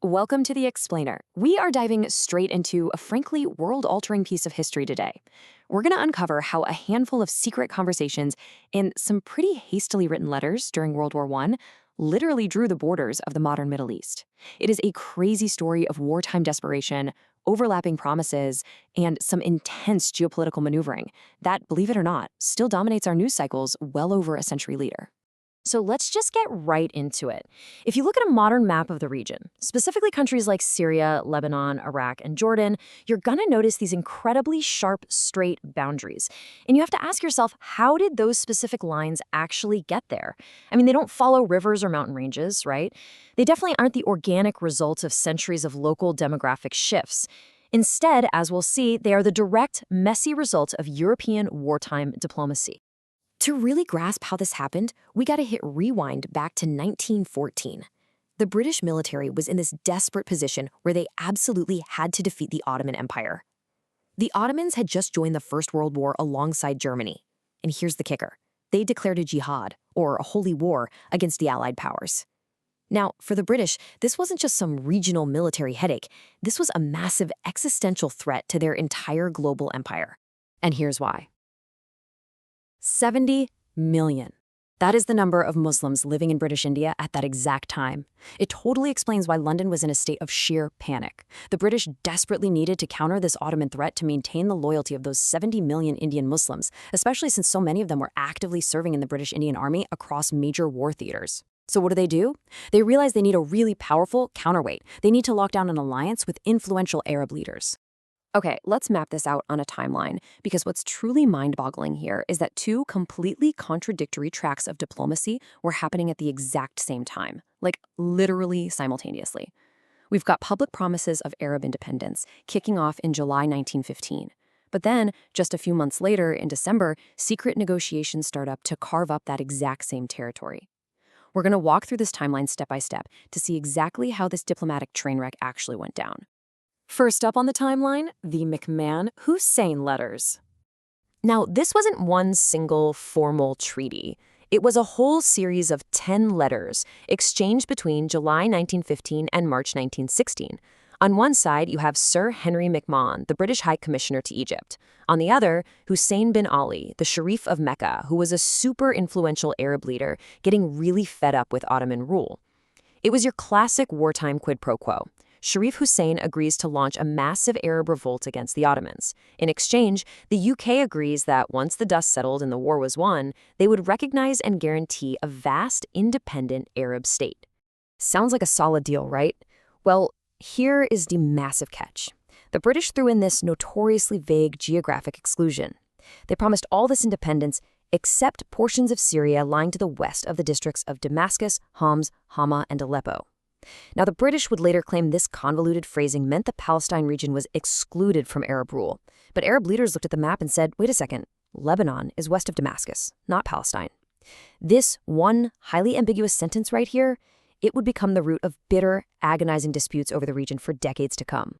Welcome to The Explainer. We are diving straight into a frankly world-altering piece of history today. We're going to uncover how a handful of secret conversations and some pretty hastily written letters during World War I literally drew the borders of the modern Middle East. It is a crazy story of wartime desperation, overlapping promises, and some intense geopolitical maneuvering that, believe it or not, still dominates our news cycles well over a century later. So let's just get right into it. If you look at a modern map of the region, specifically countries like Syria, Lebanon, Iraq, and Jordan, you're going to notice these incredibly sharp, straight boundaries. And you have to ask yourself, how did those specific lines actually get there? I mean, they don't follow rivers or mountain ranges, right? They definitely aren't the organic result of centuries of local demographic shifts. Instead, as we'll see, they are the direct, messy result of European wartime diplomacy. To really grasp how this happened, we gotta hit rewind back to 1914. The British military was in this desperate position where they absolutely had to defeat the Ottoman Empire. The Ottomans had just joined the First World War alongside Germany. And here's the kicker. They declared a jihad, or a holy war, against the Allied powers. Now, for the British, this wasn't just some regional military headache. This was a massive existential threat to their entire global empire. And here's why. 70 million. That is the number of Muslims living in British India at that exact time. It totally explains why London was in a state of sheer panic. The British desperately needed to counter this Ottoman threat to maintain the loyalty of those 70 million Indian Muslims, especially since so many of them were actively serving in the British Indian Army across major war theaters. So what do? They realize they need a really powerful counterweight. They need to lock down an alliance with influential Arab leaders. Okay, let's map this out on a timeline, because what's truly mind-boggling here is that two completely contradictory tracks of diplomacy were happening at the exact same time, like literally simultaneously. We've got public promises of Arab independence kicking off in July 1915. But then, just a few months later, in December, secret negotiations start up to carve up that exact same territory. We're going to walk through this timeline step by step to see exactly how this diplomatic train wreck actually went down. First up on the timeline, the McMahon-Hussein letters. Now, this wasn't one single formal treaty. It was a whole series of 10 letters exchanged between July 1915 and March 1916. On one side, you have Sir Henry McMahon, the British High Commissioner to Egypt. On the other, Hussein bin Ali, the Sharif of Mecca, who was a super influential Arab leader getting really fed up with Ottoman rule. It was your classic wartime quid pro quo. Sharif Hussein agrees to launch a massive Arab revolt against the Ottomans. In exchange, the UK agrees that once the dust settled and the war was won, they would recognize and guarantee a vast, independent Arab state. Sounds like a solid deal, right? Well, here is the massive catch. The British threw in this notoriously vague geographic exclusion. They promised all this independence except portions of Syria lying to the west of the districts of Damascus, Homs, Hama, and Aleppo. Now, the British would later claim this convoluted phrasing meant the Palestine region was excluded from Arab rule. But Arab leaders looked at the map and said, wait a second, Lebanon is west of Damascus, not Palestine. This one highly ambiguous sentence right here, it would become the root of bitter, agonizing disputes over the region for decades to come.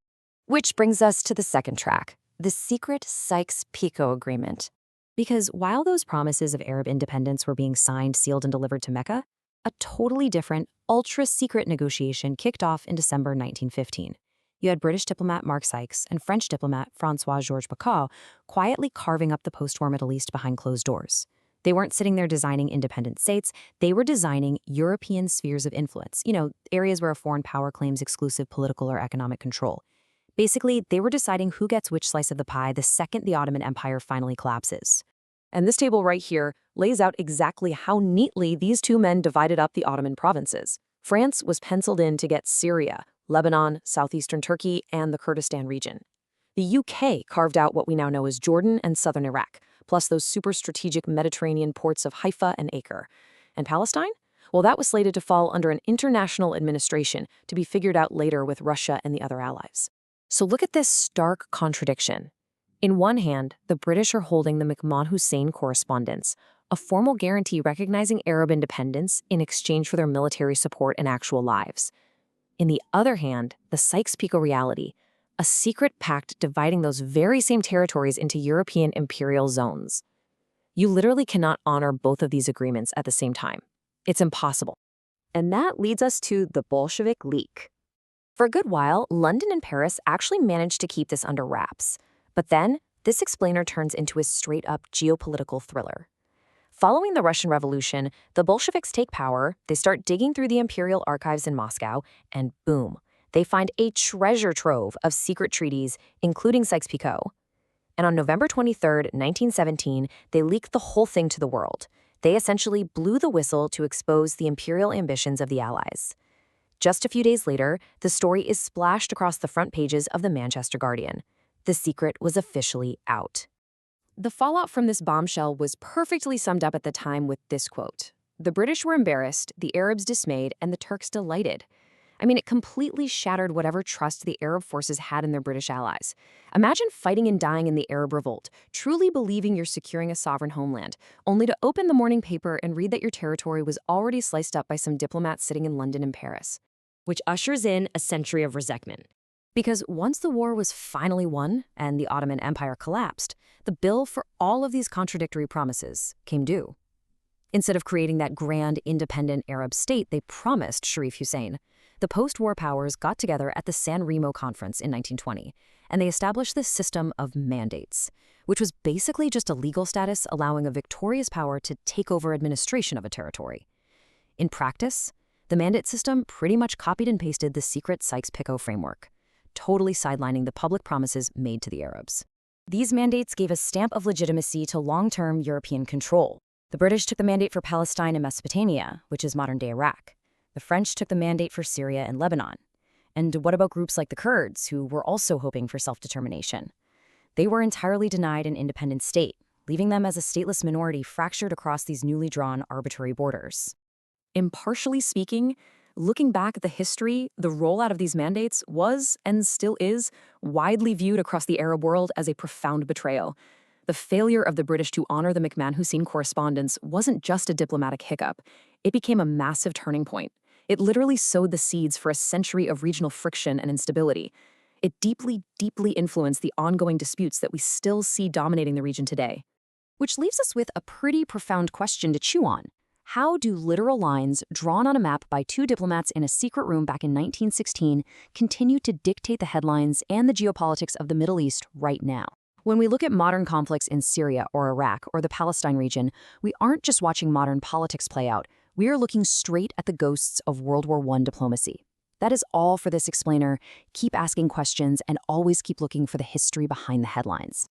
Which brings us to the second track, the secret Sykes-Picot Agreement. Because while those promises of Arab independence were being signed, sealed, and delivered to Mecca, a totally different, ultra-secret negotiation kicked off in December 1915. You had British diplomat Mark Sykes and French diplomat François-Georges Picot quietly carving up the post-war Middle East behind closed doors. They weren't sitting there designing independent states, they were designing European spheres of influence, areas where a foreign power claims exclusive political or economic control. Basically, they were deciding who gets which slice of the pie the second the Ottoman Empire finally collapses. And this table right here lays out exactly how neatly these two men divided up the Ottoman provinces. France was penciled in to get Syria, Lebanon, southeastern Turkey, and the Kurdistan region. The UK carved out what we now know as Jordan and southern Iraq, plus those super strategic Mediterranean ports of Haifa and Acre. And Palestine? Well, that was slated to fall under an international administration to be figured out later with Russia and the other allies. So look at this stark contradiction. In one hand, the British are holding the McMahon-Hussein Correspondence, a formal guarantee recognizing Arab independence in exchange for their military support and actual lives. In the other hand, the Sykes-Picot reality, a secret pact dividing those very same territories into European imperial zones. You literally cannot honor both of these agreements at the same time. It's impossible. And that leads us to the Bolshevik leak. For a good while, London and Paris actually managed to keep this under wraps. But then, this explainer turns into a straight-up geopolitical thriller. Following the Russian Revolution, the Bolsheviks take power, they start digging through the imperial archives in Moscow, and boom, they find a treasure trove of secret treaties, including Sykes-Picot. And on November 23, 1917, they leaked the whole thing to the world. They essentially blew the whistle to expose the imperial ambitions of the Allies. Just a few days later, the story is splashed across the front pages of the Manchester Guardian. The secret was officially out. The fallout from this bombshell was perfectly summed up at the time with this quote: "The British were embarrassed, the Arabs dismayed, and the Turks delighted." I mean, it completely shattered whatever trust the Arab forces had in their British allies. Imagine fighting and dying in the Arab Revolt, truly believing you're securing a sovereign homeland, only to open the morning paper and read that your territory was already sliced up by some diplomats sitting in London and Paris. Which ushers in a century of resentment. Because once the war was finally won and the Ottoman Empire collapsed, the bill for all of these contradictory promises came due. Instead of creating that grand, independent Arab state they promised Sharif Hussein, the post-war powers got together at the San Remo Conference in 1920, and they established this system of mandates, which was basically just a legal status allowing a victorious power to take over administration of a territory. In practice, the mandate system pretty much copied and pasted the secret Sykes-Picot framework, totally sidelining the public promises made to the Arabs. These mandates gave a stamp of legitimacy to long-term European control. The British took the mandate for Palestine and Mesopotamia, which is modern-day Iraq. The French took the mandate for Syria and Lebanon. And what about groups like the Kurds, who were also hoping for self-determination? They were entirely denied an independent state, leaving them as a stateless minority fractured across these newly drawn arbitrary borders. Impartially speaking, looking back at the history, the rollout of these mandates was, and still is, widely viewed across the Arab world as a profound betrayal. The failure of the British to honor the McMahon-Hussein correspondence wasn't just a diplomatic hiccup. It became a massive turning point. It literally sowed the seeds for a century of regional friction and instability. It deeply, deeply influenced the ongoing disputes that we still see dominating the region today. Which leaves us with a pretty profound question to chew on. How do literal lines drawn on a map by two diplomats in a secret room back in 1916 continue to dictate the headlines and the geopolitics of the Middle East right now? When we look at modern conflicts in Syria or Iraq or the Palestine region, we aren't just watching modern politics play out. We are looking straight at the ghosts of World War I diplomacy. That is all for this explainer. Keep asking questions and always keep looking for the history behind the headlines.